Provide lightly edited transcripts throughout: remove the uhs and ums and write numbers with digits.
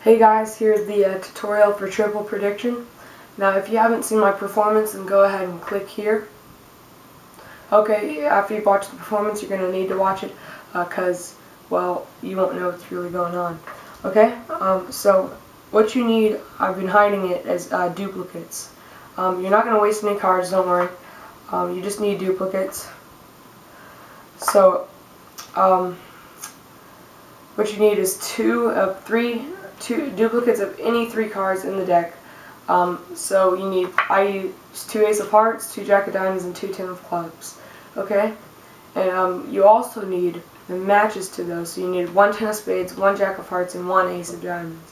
Hey guys, here's the tutorial for triple prediction. Now if you haven't seen my performance, then go ahead and click here. Okay, after you've watched the performance, you're going to need to watch it because, well, you won't know what's really going on. Okay, so what you need, I've been hiding it as duplicates. You're not going to waste any cards, don't worry. You just need duplicates. So, what you need is two duplicates of any 3 cards in the deck. So you need, I use 2 Ace of Hearts, 2 Jack of Diamonds, and 2 Ten of Clubs. Okay? And you also need the matches to those. So you need 1 Ten of Spades, 1 Jack of Hearts, and 1 Ace of Diamonds.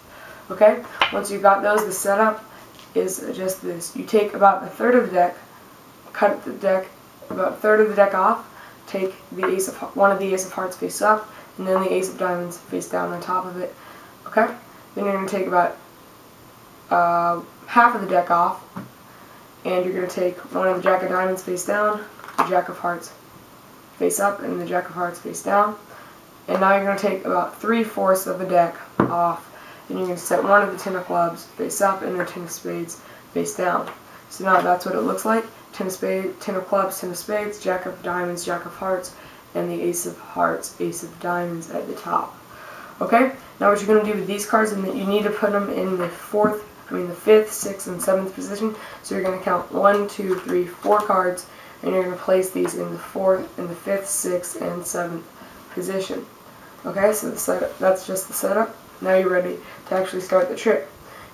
Okay? Once you've got those, the setup is just this. You take about a third of the deck, cut the deck, about a third of the deck off, take the one of the Ace of Hearts face up, and then the Ace of Diamonds face down on top of it. Okay? Then you're going to take about half of the deck off, and you're going to take one of the Jack of Diamonds face down, the Jack of Hearts face up, and the Jack of Hearts face down. And now you're going to take about 3/4 of the deck off, and you're going to set one of the Ten of Clubs face up, and the Ten of Spades face down. So now that's what it looks like. Ten of Clubs, Ten of Spades, Jack of Diamonds, Jack of Hearts, and the Ace of Hearts, Ace of Diamonds at the top. Okay, now what you're going to do with these cards is that you need to put them in the 5th, 6th, and 7th position. So you're going to count 1, 2, 3, 4 cards, and you're going to place these in the 4th, in the 5th, 6th, and 7th position. Okay, so the setup, that's just the setup. Now you're ready to actually start the trick.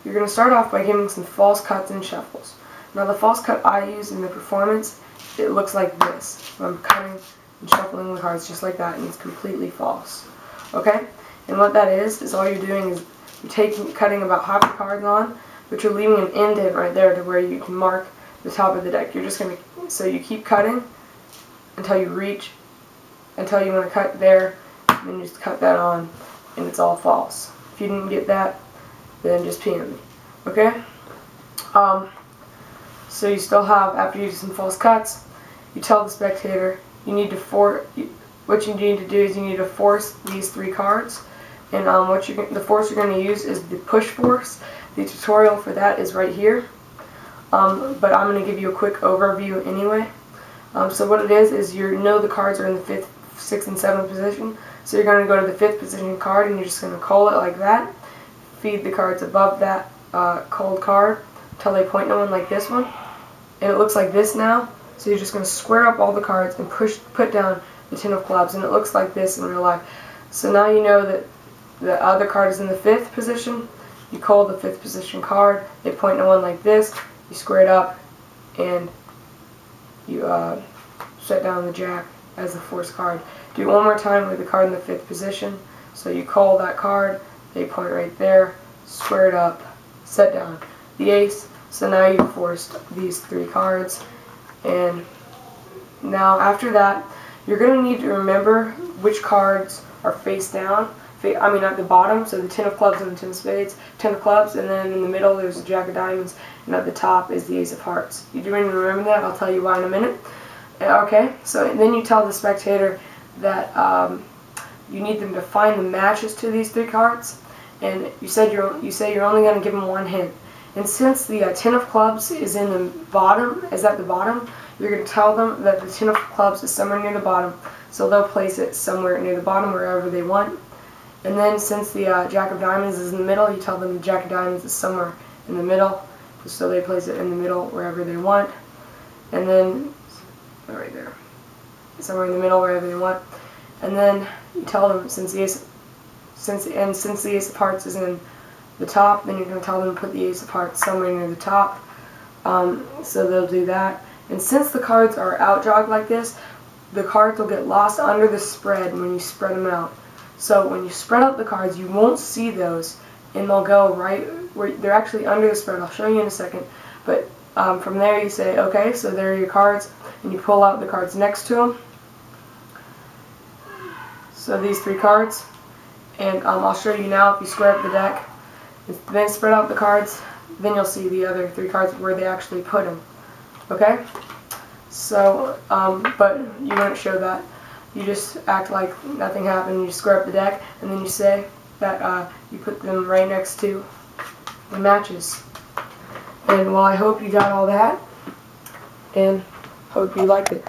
You're going to start off by giving some false cuts and shuffles. Now the false cut I use in the performance, it looks like this. I'm cutting and shuffling the cards just like that, and it's completely false. Okay? And what that is all you're doing is you're cutting about half the cards on, but you're leaving an indent right there to where you can mark the top of the deck. You're just going to, so you keep cutting until you reach, until you want to cut there, and then you just cut that on, and it's all false. If you didn't get that, then just PM me. Okay? So you still have, after you do some false cuts, you tell the spectator you need to what you need to do is you need to force these 3 cards. And the force you're going to use is the push force. The tutorial for that is right here. But I'm going to give you a quick overview anyway. So what it is you know the cards are in the 5th, 6th, and 7th position. So you're going to go to the 5th position card, and you're just going to call it like that. Feed the cards above that cold card until they point no one like this one. And it looks like this now. So you're just going to square up all the cards and put down the Ten of Clubs. And it looks like this in real life. So now you know that the other card is in the 5th position. You call the 5th position card. They point to one like this. You square it up, and you set down the Jack as the force card. Do it one more time with the card in the 5th position. So you call that card. They point right there. Square it up. Set down the Ace. So now you've forced these 3 cards. And now after that, you're going to need to remember which cards are face down. At the bottom, so the Ten of Clubs and the Ten of Spades, Ten of Clubs, and then in the middle there's the Jack of Diamonds, and at the top is the Ace of Hearts. You do need to remember that. I'll tell you why in a minute. Okay, so then you tell the spectator that you need them to find the matches to these 3 cards, and you say you're only going to give them 1 hint. And since the Ten of Clubs is at the bottom, you're going to tell them that the Ten of Clubs is somewhere near the bottom, so they'll place it somewhere near the bottom, wherever they want. And then since the Jack of Diamonds is in the middle, you tell them the Jack of Diamonds is somewhere in the middle, so they place it in the middle wherever they want. And then, right there, somewhere in the middle wherever they want. And then you tell them since the Ace of Hearts is in the top, then you're going to tell them to put the Ace of Hearts somewhere near the top. So they'll do that. And since the cards are out-jogged like this, the cards will get lost under the spread when you spread them out. So when you spread out the cards, you won't see those, and they'll go right where they're actually under the spread. I'll show you in a second. But from there you say, okay, so there are your cards, and you pull out the cards next to them. So these 3 cards, and I'll show you now if you square up the deck, then spread out the cards, then you'll see the other 3 cards where they actually put them. Okay? So, but you won't show that. You just act like nothing happened, you square up the deck, and then you say, that you put them right next to the matches. And well, I hope you got all that, and hope you liked it.